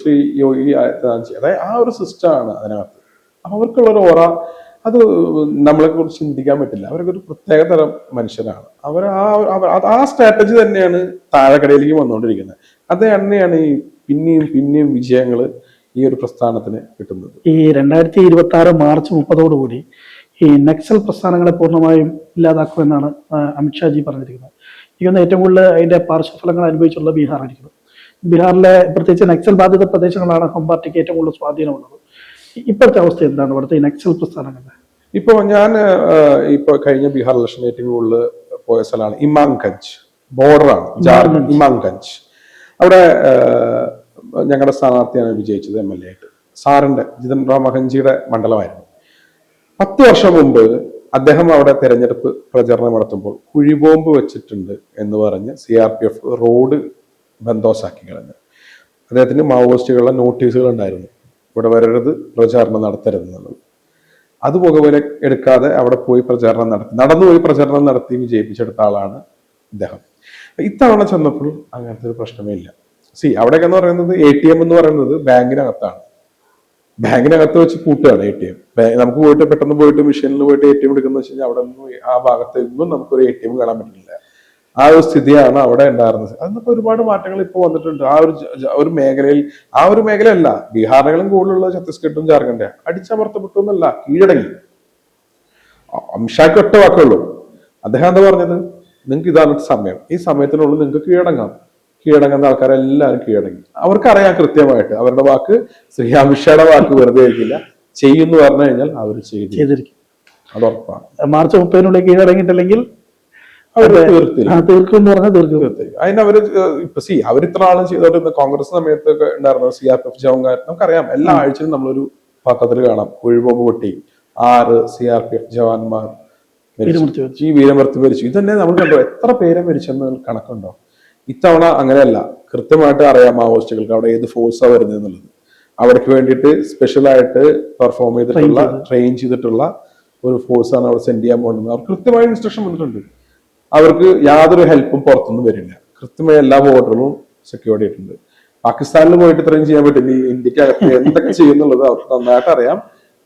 ശ്രീ യോഗി ആദിത്യനാഥ്ജി. അതായത് ആ ഒരു സിസ്റ്റമാണ് അതിനകത്ത്. അപ്പൊ അവർക്കുള്ളൊരു ഓറ അത് നമ്മളെ കുറിച്ച് ചിന്തിക്കാൻ പറ്റില്ല. അവരൊക്കെ ഒരു പ്രത്യേക തരം മനുഷ്യരാണ്. അവർ ആ സ്ട്രാറ്റജി തന്നെയാണ് താഴെക്കടയിലേക്ക് വന്നുകൊണ്ടിരിക്കുന്നത്. അത് തന്നെയാണ് ഈ പിന്നെയും വിജയങ്ങൾ ഈ ഒരു പ്രസ്ഥാനത്തിന് കിട്ടുന്നത്. ഈ 2026 മാർച്ച് 30 ഈ നക്സൽ പ്രസ്ഥാനങ്ങളെ പൂർണ്ണമായും ഇല്ലാതാക്കുമെന്നാണ് അമിത്ഷാജി പറഞ്ഞിരിക്കുന്നത്. എനിക്കൊന്ന് ഏറ്റവും കൂടുതൽ അതിന്റെ പാർശ്വഫലങ്ങൾ അനുഭവിച്ചുള്ള ബീഹാർ ആയിരിക്കും. ബീഹാറിലെ പ്രത്യേകിച്ച് നക്സൽ ബാധിത പ്രദേശങ്ങളാണ് ഹോം പാർട്ടിക്ക് ഏറ്റവും കൂടുതൽ സ്വാധീനമുള്ളത്. ഇപ്പോഴത്തെ അവസ്ഥ എന്താണ് ഇവിടുത്തെ ഈ നക്സൽ പ്രസ്ഥാനങ്ങളുടെ? ഇപ്പൊ ഞാൻ ഇപ്പൊ കഴിഞ്ഞ ബീഹാർ ഇലക്ഷൻ ഏറ്റവും കൂടുതൽ പോയ സ്ഥലമാണ് ഇമാംഗഞ്ച്, ബോർഡറാണ് ജാർഖണ്ഡ്. ഇമാംഗഞ്ച് അവിടെ ഞങ്ങളുടെ സ്ഥാനാർത്ഥിയാണ് വിജയിച്ചത് MLA ആയിട്ട്. സാറിന്റെ ജിതൻ റാം മഹഞ്ചിയുടെ മണ്ഡലമായിരുന്നു. 10 വർഷം മുമ്പ് അദ്ദേഹം അവിടെ തെരഞ്ഞെടുപ്പ് പ്രചരണം നടത്തുമ്പോൾ കുഴിബോംബ് വെച്ചിട്ടുണ്ട് എന്ന് പറഞ്ഞ് CRPF റോഡ് ബന്ദോസാക്കി കളഞ്ഞു. അദ്ദേഹത്തിന് മാവോയിസ്റ്റുകളുടെ നോട്ടീസുകൾ ഉണ്ടായിരുന്നു, ഇവിടെ വരരുത്, പ്രചാരണം നടത്തരുത് എന്നുള്ളത്. അത് പുകവലി എടുക്കാതെ അവിടെ പോയി പ്രചാരണം നടത്തി, നടന്നുപോയി പ്രചാരണം നടത്തി വിജയിപ്പിച്ചെടുത്ത ആളാണ് ഇദ്ദേഹം. ഇത്തവണ ചെന്നപ്പോൾ അങ്ങനത്തെ ഒരു പ്രശ്നമേ ഇല്ല. അവിടെയൊക്കെ എന്ന് പറയുന്നത് ATM എന്ന് പറയുന്നത് ബാങ്കിനകത്താണ്. ബാങ്കിനകത്ത് വെച്ച് പൂട്ടുകയാണ് ATM. നമുക്ക് പോയിട്ട് പെട്ടെന്ന് പോയിട്ട് മെഷീനിൽ പോയിട്ട് ATM എടുക്കുന്ന വെച്ച് കഴിഞ്ഞാൽ അവിടെ ഒന്നും ആ ഭാഗത്ത് ഒന്നും നമുക്കൊരു ATM കാണാൻ പറ്റില്ല. ആ ഒരു സ്ഥിതിയാണ് അവിടെ ഉണ്ടായിരുന്നത്. അതിനൊക്കെ ഒരുപാട് മാറ്റങ്ങൾ ഇപ്പോൾ വന്നിട്ടുണ്ട്. ഒരു മേഖലയിൽ, ആ ഒരു മേഖലയല്ല, ബീഹാറിനെങ്കിലും കൂടുതലുള്ള ഛത്തീസ്ഗഡും ജാർഖണ്ഡ് അടിച്ചമർത്തപ്പെട്ടു എന്നല്ല, കീഴടങ്ങി. അമിത്ഷാക്ക് ഒറ്റ വാക്കുള്ളൂ. അദ്ദേഹം എന്താ പറഞ്ഞത്? നിങ്ങൾക്ക് ഇതാണ് സമയം, ഈ സമയത്തിനുള്ളിൽ നിങ്ങൾക്ക് കീഴടങ്ങാം. കീഴടങ്ങുന്ന ആൾക്കാരെല്ലാവരും കീഴടങ്ങി. അവർക്കറിയാം കൃത്യമായിട്ട് അവരുടെ വാക്ക്, ശ്രീ അമിത്ഷായുടെ വാക്ക് വെറുതെ ആയിരിക്കില്ല, ചെയ്യുന്നു പറഞ്ഞു കഴിഞ്ഞാൽ അവർ ചെയ്തിരിക്കും. അത് ഉറപ്പാണ്. മാർച്ച് 30-നുള്ളിൽ കീഴടങ്ങിയിട്ടില്ലെങ്കിൽ തീർക്കും. അതിനവര് ഇപ്പൊ അവർ ഇത്ര ആളും ചെയ്തോണ്ടിരുന്ന കോൺഗ്രസ് സമയത്തൊക്കെ ഉണ്ടായിരുന്ന CRPF ജവാൻകാർ നമുക്കറിയാം. എല്ലാ ആഴ്ചയും നമ്മളൊരു പത്രത്തിൽ കാണാം, കുഴിബോംബ് പൊട്ടി 6 CRPF ജവാന്മാർ ഈ വീരമൃത്യു മരിച്ചു. ഇതന്നെ നമ്മൾ കണ്ടോ, എത്ര പേരെ മരിച്ചെന്ന് കണക്കുണ്ടോ? ഇത്തവണ അങ്ങനെയല്ല. കൃത്യമായിട്ട് അറിയാം മാവോയിസ്റ്റുകൾക്ക് അവിടെ ഏത് ഫോഴ്സാ വരുന്നത് എന്നുള്ളത്. അവിടേക്ക് വേണ്ടിയിട്ട് സ്പെഷ്യലായിട്ട് പെർഫോം ചെയ്തിട്ടുള്ള, ട്രെയിൻ ചെയ്തിട്ടുള്ള ഒരു ഫോഴ്സാണ് അവിടെ സെൻഡ് ചെയ്യാൻ പോകുന്നത്. അവർക്ക് കൃത്യമായ ഇൻസ്ട്രക്ഷൻ വന്നിട്ടുണ്ട്. അവർക്ക് യാതൊരു ഹെൽപ്പും പുറത്തുനിന്ന് വരില്ല. കൃത്യമായ എല്ലാ ബോർഡറുകളും സെക്യൂർ ചെയ്തിട്ടുണ്ട്. പാകിസ്ഥാനിൽ പോയിട്ട് ഇത്രയും ചെയ്യാൻ പറ്റില്ല. ഇന്ത്യക്കകത്ത് എന്തൊക്കെ ചെയ്യുന്നുള്ളത് അവർക്ക് നന്നായിട്ട് അറിയാം.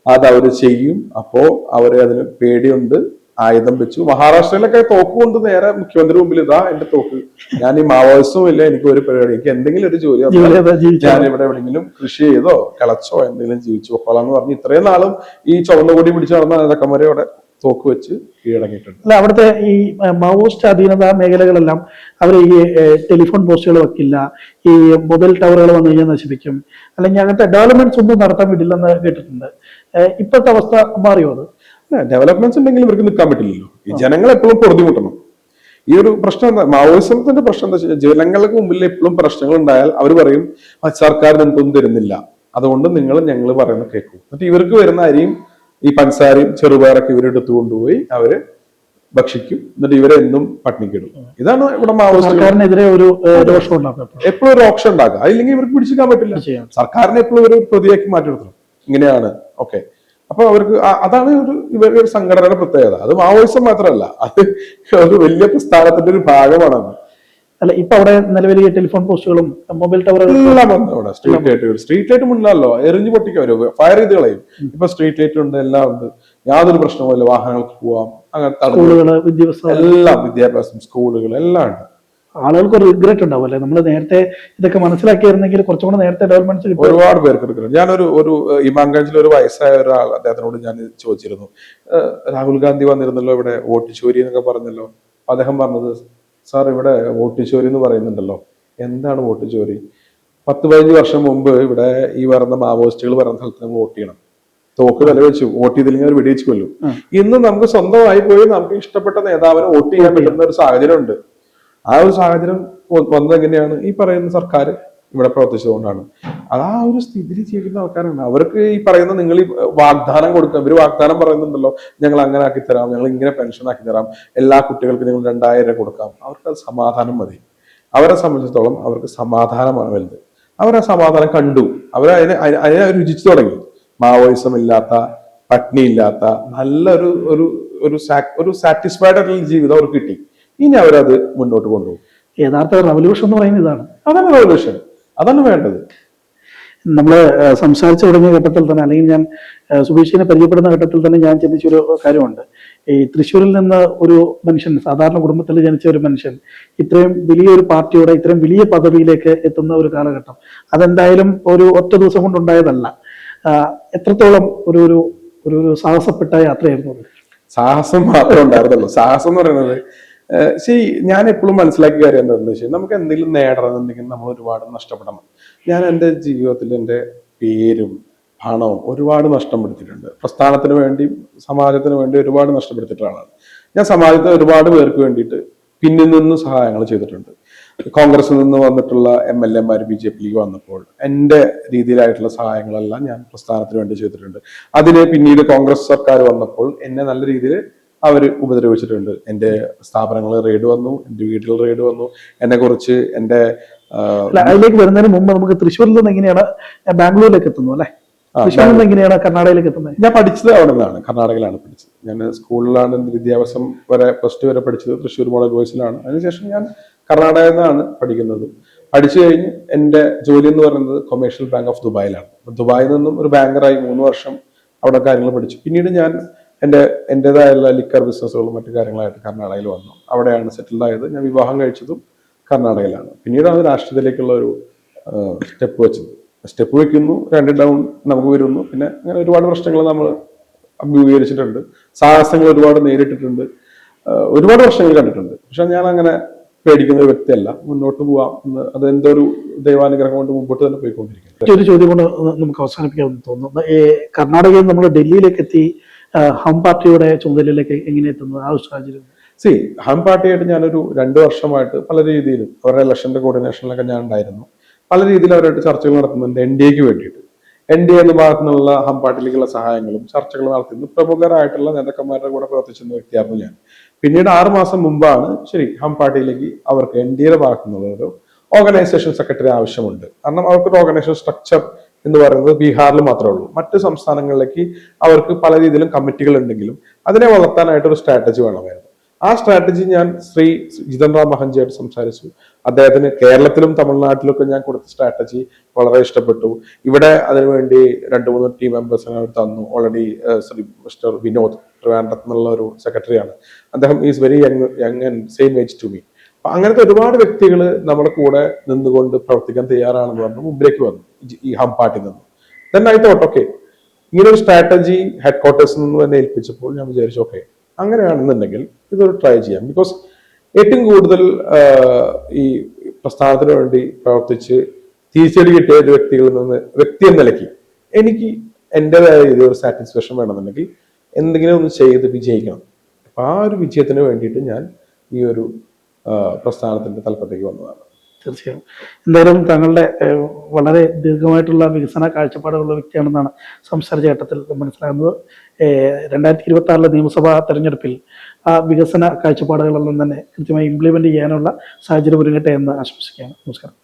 അത് അവർ ചെയ്യും. അപ്പോ അവരെ അതിന് പേടിയുണ്ട്, ആയുധം വെച്ചു. മഹാരാഷ്ട്രയിലൊക്കെ തോക്ക് കൊണ്ട് നേരെ മുഖ്യമന്ത്രി മുമ്പിൽ, ഇതാ എന്റെ തോക്ക്, ഞാൻ ഈ മാവോയിസവും ഇല്ല, എനിക്ക് ഒരു പരിപാടി, എനിക്ക് എന്തെങ്കിലും ഒരു ജോലി, ഞാൻ ഇവിടെ എവിടെയെങ്കിലും കൃഷി ചെയ്തോ കളച്ചോ എന്തെങ്കിലും ജീവിച്ചു പോക്കോളാന്ന് പറഞ്ഞ് ഇത്രയും നാളും ഈ ചുവന്ന കൊടി പിടിച്ച് നടന്ന നേതാക്കന്മാരെ അവിടെ തോക്ക് വെച്ച് കീഴടങ്ങിയിട്ടുണ്ട്. അല്ല, അവിടുത്തെ ഈ മാവോയിസ്റ്റ് അധീനത മേഖലകളെല്ലാം അവർ ഈ ടെലിഫോൺ പോസ്റ്റുകൾ വെക്കില്ല, ഈ മൊബൈൽ ടവറുകൾ വന്നു കഴിഞ്ഞാൽ നശിപ്പിക്കും, അല്ലെങ്കിൽ അങ്ങനത്തെ ഡെവലപ്മെന്റ്സ് ഒന്നും നടത്താൻ പറ്റില്ലെന്ന് കേട്ടിട്ടുണ്ട്. ഇപ്പോഴത്തെ അവസ്ഥ മാറിയോ? അത് ഡെവലപ്മെന്റ്സ് ഉണ്ടെങ്കിൽ ഇവർക്ക് നിൽക്കാൻ പറ്റില്ലല്ലോ. ഈ ജനങ്ങൾ എപ്പോഴും പൊറുതിമുട്ടണം. ഈ ഒരു പ്രശ്നം എന്താ, മാവോയിസത്തിന്റെ പ്രശ്നം എന്താ വെച്ചാൽ ജനങ്ങൾക്ക് മുമ്പിൽ എപ്പോഴും പ്രശ്നങ്ങൾ ഉണ്ടായാൽ അവർ പറയും സർക്കാർ നിങ്ങൾക്കൊന്നും തരുന്നില്ല, അതുകൊണ്ട് ഞങ്ങൾ പറയുന്ന കേൾക്കും. എന്നിട്ട് ഇവർക്ക് വരുന്ന അരിയും ഈ പഞ്ചസാരയും ചെറുപയറൊക്കെ ഇവരെടുത്തു കൊണ്ടുപോയി അവര് ഭക്ഷിക്കും. എന്നിട്ട് ഇവരെന്നും പട്ടിണിക്കിടും. ഇതാണ് ഇവിടെ സർക്കാരിനെതിരെ ഒരു എപ്പോഴും ഒരു ഓപ്ഷൻ ഉണ്ടാക്കുക. അതില്ലെങ്കിൽ ഇവർക്ക് പിടിച്ചിരിക്കാൻ പറ്റില്ല. സർക്കാരിനെ എപ്പോഴും ഒരു പ്രതിയാക്കി മാറ്റിയെടുക്കണം. ഇങ്ങനെയാണ് ഓക്കെ. അപ്പൊ അവർക്ക് അതാണ് ഇവരുടെ ഒരു സംഘടനയുടെ പ്രത്യേകത. അത് മാവോയിസം മാത്രമല്ല, അത് ഒരു വലിയ പ്രസ്ഥാനത്തിന്റെ ഒരു ഭാഗമാണ്. അല്ല, ഇപ്പൊ അവിടെ നിലവിൽ ടെലിഫോൺ പോസ്റ്റുകളും മൊബൈൽ ടവറുകളും എല്ലാം വന്നു. അവിടെ സ്ട്രീറ്റ് ലൈറ്റ് മുന്നിലല്ലോ, എറിഞ്ഞു പൊട്ടിക്കാൻ വരും, ഫയർ ചെയ്ത് കളയും. ഇപ്പൊ സ്ട്രീറ്റ് ലൈറ്റ് ഉണ്ട്, എല്ലാം ഉണ്ട്, യാതൊരു പ്രശ്നവുമില്ല. വാഹനങ്ങൾക്ക് പോവാം, അങ്ങനത്തെ എല്ലാം, വിദ്യാഭ്യാസം, സ്കൂളുകൾ എല്ലാം ഉണ്ട്. ആളുകൾക്ക് ഒരു റിഗ്രറ്റ് ഉണ്ടാവും അല്ലെ, നമ്മൾ നേരത്തെ ഇതൊക്കെ മനസ്സിലാക്കിയിരുന്നെങ്കിൽ കുറച്ചും കൂടെ നേരത്തെ ഡെവലപ്മെന്റ്സ് കിട്ടും. ഒരുപാട് പേർക്ക് റിഗ്രറ്റ്. ഞാനൊരു ഇമാംഗഞ്ചിൽ ഒരു വയസ്സായ ഒരാൾ, അദ്ദേഹത്തിനോട് ഞാൻ ചോദിച്ചിരുന്നു, രാഹുൽ ഗാന്ധി വന്നിരുന്നല്ലോ ഇവിടെ വോട്ട് ചോരി എന്നൊക്കെ പറഞ്ഞല്ലോ. അദ്ദേഹം പറഞ്ഞത്, സാർ ഇവിടെ വോട്ട് ചോരി എന്ന് പറയുന്നുണ്ടല്ലോ, എന്താണ് വോട്ട് ചോരി? 10-15 വർഷം മുമ്പ് ഇവിടെ ഈ പറയുന്ന മാവോയിസ്റ്റുകൾ പറയുന്ന സ്ഥലത്ത് നമ്മൾ വോട്ട് ചെയ്യണം, തോക്ക് തല വെച്ചു വോട്ട് ചെയ്തില്ലെങ്കിൽ അവർ വെടിവെച്ച് കൊല്ലും. ഇന്ന് നമുക്ക് സ്വന്തമായി പോയി നമുക്ക് ഇഷ്ടപ്പെട്ട നേതാവിനെ വോട്ട് ചെയ്യാൻ പറ്റുന്ന ഒരു സാഹചര്യം ഉണ്ട്. ആ ഒരു സാഹചര്യം വന്നത് എങ്ങനെയാണ്? ഈ പറയുന്ന സർക്കാർ ഇവിടെ പ്രവർത്തിച്ചതുകൊണ്ടാണ്. അത് ആ ഒരു സ്ഥിതിയിൽ ജീവിക്കുന്ന ആൾക്കാരാണ്. അവർക്ക് ഈ പറയുന്ന നിങ്ങൾ ഈ വാഗ്ദാനം കൊടുക്കാം, ഇവര് വാഗ്ദാനം പറയുന്നുണ്ടല്ലോ, ഞങ്ങൾ അങ്ങനെ ആക്കി തരാം, ഞങ്ങൾ ഇങ്ങനെ പെൻഷൻ ആക്കി തരാം, എല്ലാ കുട്ടികൾക്കും നിങ്ങൾ 2000 കൊടുക്കാം. അവർക്ക് അത് സമാധാനം മതി. അവരെ സംബന്ധിച്ചിടത്തോളം അവർക്ക് സമാധാനമാണ് വലുത്. അവരാ സമാധാനം കണ്ടു, അതിനെ രുചിച്ചു തുടങ്ങി. മാവോയിസം ഇല്ലാത്ത, പട്നി ഇല്ലാത്ത നല്ലൊരു ഒരു സാറ്റിസ്ഫൈഡ് ആയിട്ടുള്ള ജീവിതം അവർക്ക് കിട്ടി. ഇനി അവരത് മുന്നോട്ട് കൊണ്ടുപോകും. യഥാർത്ഥ റവല്യൂഷൻ എന്ന് പറയുന്നത് ഇതാണ്. അതാണ് റവല്യൂഷൻ, അതാണ് വേണ്ടത്. നമ്മൾ സംസാരിച്ചു തുടങ്ങിയ ഘട്ടത്തിൽ തന്നെ, അല്ലെങ്കിൽ ഞാൻ സുബീഷിനെ പരിചയപ്പെടുന്ന ഘട്ടത്തിൽ തന്നെ ഞാൻ ചിന്തിച്ചൊരു കാര്യമുണ്ട്. ഈ തൃശ്ശൂരിൽ നിന്ന് ഒരു മനുഷ്യൻ, സാധാരണ കുടുംബത്തിൽ ജനിച്ച ഒരു മനുഷ്യൻ ഇത്രയും വലിയൊരു പാർട്ടിയുടെ ഇത്രയും വലിയ പദവിയിലേക്ക് എത്തുന്ന ഒരു കാലഘട്ടം, അതെന്തായാലും ഒരു ഒറ്റ ദിവസം കൊണ്ടുണ്ടായതല്ല. എത്രത്തോളം ഒരു സാഹസപ്പെട്ട യാത്രയായിരുന്നു അത്. സാഹസം മാത്രമേ ഉണ്ടായിരുന്നുള്ളൂ. സാഹസം എന്ന് പറയുന്നത് ഞാൻ എപ്പോഴും മനസ്സിലാക്കിയ കാര്യം എന്താണെന്ന് വെച്ചാൽ, നമുക്ക് എന്തെങ്കിലും നേടണമെന്നുണ്ടെങ്കിൽ നമ്മൾ ഒരുപാട് നഷ്ടപ്പെടണം. ഞാൻ എൻ്റെ ജീവിതത്തിൽ എൻ്റെ പേരും പണവും ഒരുപാട് നഷ്ടപ്പെടുത്തിയിട്ടുണ്ട്. പ്രസ്ഥാനത്തിന് വേണ്ടി സമാജത്തിന് വേണ്ടി ഒരുപാട് നഷ്ടപ്പെടുത്തിയിട്ടുള്ള ആളാണ് ഞാൻ. സമാജത്തിന് ഒരുപാട് പേർക്ക് വേണ്ടിയിട്ട് പിന്നിൽ നിന്ന് സഹായങ്ങൾ ചെയ്തിട്ടുണ്ട്. കോൺഗ്രസിൽ നിന്ന് വന്നിട്ടുള്ള MLA-മാർ BJP വന്നപ്പോൾ എൻ്റെ രീതിയിലായിട്ടുള്ള സഹായങ്ങളെല്ലാം ഞാൻ പ്രസ്ഥാനത്തിന് വേണ്ടി ചെയ്തിട്ടുണ്ട്. അതിന് പിന്നീട് കോൺഗ്രസ് സർക്കാർ വന്നപ്പോൾ എന്നെ നല്ല രീതിയിൽ അവർ ഉപദ്രവിച്ചിട്ടുണ്ട്. എൻ്റെ സ്ഥാപനങ്ങളിൽ റെയ്ഡ് വന്നു, എൻ്റെ വീട്ടിൽ റെയ്ഡ് വന്നു. എന്നെ കുറിച്ച് എൻ്റെ അതിലേക്ക് വരുന്നതിന് മുമ്പ് നമുക്ക് തൃശ്ശൂരിൽ നിന്ന് എങ്ങനെയാണ് ബാംഗ്ലൂരിലേക്ക് എത്തുന്നു അല്ലെ? തൃശ്ശൂരിൽ നിന്ന് എങ്ങനെയാണ് കർണാടകയിലേക്ക് എത്തുന്നത്? ഞാൻ പഠിച്ചത് അവിടെ നിന്നാണ്, കർണാടകയിലാണ് പഠിച്ചത്. ഞാൻ സ്കൂളിലാണ് എൻ്റെ വിദ്യാഭ്യാസം വരെ +2 വരെ പഠിച്ചത് തൃശ്ശൂർ മോഡൽ ബോയ്സിലാണ്. അതിനുശേഷം ഞാൻ കർണാടകയിൽ നിന്നാണ് പഠിക്കുന്നത്. പഠിച്ചു കഴിഞ്ഞ് എൻ്റെ ജോലി എന്ന് പറയുന്നത് കൊമേഴ്ഷ്യൽ ബാങ്ക് ഓഫ് ദുബായിലാണ്. ദുബായിൽ നിന്നും ഒരു ബാങ്കറായി 3 വർഷം അവിടെ കാര്യങ്ങൾ പഠിച്ചു. പിന്നീട് ഞാൻ എൻ്റെതായുള്ള ലിക്കർ ബിസിനസ്സുകളും മറ്റു കാര്യങ്ങളായിട്ട് കർണാടകയിൽ വന്നു. അവിടെയാണ് സെറ്റിൽഡ് ആയത്. ഞാൻ വിവാഹം കഴിച്ചതും കർണാടകയിലാണ്. പിന്നീടാണ് രാഷ്ട്രീയത്തിലേക്കുള്ള ഒരു സ്റ്റെപ്പ് വെച്ചത്. സ്റ്റെപ്പ് വെക്കുന്നു, 2 ഡൗൺ നമുക്ക് വരുന്നു. പിന്നെ അങ്ങനെ ഒരുപാട് പ്രശ്നങ്ങൾ നമ്മൾ അഭിമുഖീകരിച്ചിട്ടുണ്ട്, സാഹസങ്ങൾ ഒരുപാട് നേരിട്ടിട്ടുണ്ട്, ഒരുപാട് പ്രശ്നങ്ങൾ കണ്ടിട്ടുണ്ട്. പക്ഷെ ഞാൻ അങ്ങനെ പേടിക്കുന്ന ഒരു വ്യക്തിയല്ല. മുന്നോട്ട് പോവാം എന്ന്, അതെന്തോ ഒരു ദൈവാനുഗ്രഹം കൊണ്ട് മുമ്പോട്ട് തന്നെ പോയിക്കൊണ്ടിരിക്കുന്നത്. ഒരു ചോദ്യം കൊണ്ട് നമുക്ക് അവസാനിപ്പിക്കാമെന്ന് തോന്നുന്നു. കർണാടകയിൽ നമ്മൾ ഡൽഹിയിലേക്ക് എത്തി ഹം പാർട്ടിയുടെ ചുമതലയിലേക്ക് എങ്ങനെ എത്തുന്നത് ആ ഒരു സാഹചര്യം? ഹം പാർട്ടിയായിട്ട് ഞാനൊരു 2 വർഷമായിട്ട് പല രീതിയിലും അവരുടെ ഇലക്ഷന്റെ കോർഡിനേഷനിലൊക്കെ ഞാൻ ഉണ്ടായിരുന്നു. പല രീതിയിൽ അവരായിട്ട് ചർച്ചകൾ നടത്തുന്നുണ്ട് NDAക്ക് വേണ്ടിയിട്ട്. NDA എന്ന ഭാഗത്തു നിന്നുള്ള ഹം പാർട്ടിയിലേക്കുള്ള സഹായങ്ങളും ചർച്ചകളും നടത്തുന്നു. പ്രമുഖരായിട്ടുള്ള നേതാക്കന്മാരുടെ കൂടെ പ്രവർത്തിച്ചിരുന്ന വ്യക്തിയായിരുന്നു ഞാൻ. പിന്നീട് 6 മാസം മുമ്പാണ് ഹം പാർട്ടിയിലേക്ക് അവർക്ക് NDAയുടെ ഭാഗത്തു നിന്നുള്ള ഒരു ഓർഗനൈസേഷൻ സെക്രട്ടറി ആവശ്യമുണ്ട്. കാരണം അവർക്കൊരു ഓർഗനൈസേഷൻ സ്ട്രക്ചർ എന്ന് പറയുന്നത് ബീഹാറിൽ മാത്രമേ ഉള്ളൂ. മറ്റ് സംസ്ഥാനങ്ങളിലേക്ക് അവർക്ക് പല രീതിയിലും കമ്മിറ്റികൾ ഉണ്ടെങ്കിലും അതിനെ വളർത്താനായിട്ട് ഒരു സ്ട്രാറ്റജി വേണമായിരുന്നു. ആ സ്ട്രാറ്റജി ഞാൻ ശ്രീ ജിതൻ റാം മഹഞ്ചിയായിട്ട് സംസാരിച്ചു. അദ്ദേഹത്തിന് കേരളത്തിലും തമിഴ്നാട്ടിലൊക്കെ ഞാൻ കൊടുത്ത സ്ട്രാറ്റജി വളരെ ഇഷ്ടപ്പെട്ടു. ഇവിടെ അതിനുവേണ്ടി 2-3 ടീം മെമ്പേഴ്സിനെ അവർ തന്നു. ഓൾറെഡി ശ്രീ മിസ്റ്റർ വിനോദ് ട്രിവാൻഡ്രത്ത് എന്നുള്ള ഒരു സെക്രട്ടറിയാണ്. അദ്ദേഹം is very young and same age to me. അപ്പൊ അങ്ങനത്തെ ഒരുപാട് വ്യക്തികൾ നമ്മുടെ കൂടെ നിന്നുകൊണ്ട് പ്രവർത്തിക്കാൻ തയ്യാറാണെന്ന് പറഞ്ഞു മുമ്പിലേക്ക് വന്നു ഈ ഹം പാർട്ടിയിൽ നിന്ന്. ദെൻ ഐ തോട്ട് ഓക്കെ, ഇങ്ങനെ ഒരു സ്ട്രാറ്റജി ഹെഡ് ക്വാർട്ടേഴ്സിൽ നിന്ന് തന്നെ ഏൽപ്പിച്ചപ്പോൾ ഞാൻ വിചാരിച്ചു ഓക്കെ, അങ്ങനെയാണെന്നുണ്ടെങ്കിൽ ഇതൊരു ട്രൈ ചെയ്യാം. ബിക്കോസ് ഏറ്റവും കൂടുതൽ ഈ പ്രസ്ഥാനത്തിന് വേണ്ടി പ്രവർത്തിച്ച് തിരിച്ചടി കിട്ടിയ ഒരു വ്യക്തി എന്ന നിലയ്ക്ക് എനിക്ക് എൻ്റെതായ ഒരു സാറ്റിസ്ഫാക്ഷൻ വേണമെന്നുണ്ടെങ്കിൽ എന്തെങ്കിലും ഒന്ന് ചെയ്ത് വിജയിക്കണം. അപ്പൊ ആ ഒരു വിജയത്തിന് വേണ്ടിയിട്ട് ഞാൻ ഈ ഒരു പ്രസ്ഥാനത്തിന്റെ തലപ്പത്തേക്ക് വന്നതാണ്. തീർച്ചയായും. എന്തായാലും താങ്കളുടെ വളരെ ദീർഘമായിട്ടുള്ള വികസന കാഴ്ചപ്പാടുള്ള വ്യക്തിയാണെന്നാണ് സംസാരിച്ച ഘട്ടത്തിൽ മനസ്സിലാകുന്നത്. 2026 നിയമസഭാ തെരഞ്ഞെടുപ്പിൽ ആ വികസന കാഴ്ചപ്പാടുകളെല്ലാം തന്നെ കൃത്യമായി ഇംപ്ലിമെന്റ് ചെയ്യാനുള്ള സാഹചര്യം ഒരുങ്ങട്ടെ എന്ന് ആശംസിക്കുകയാണ്. നമസ്കാരം.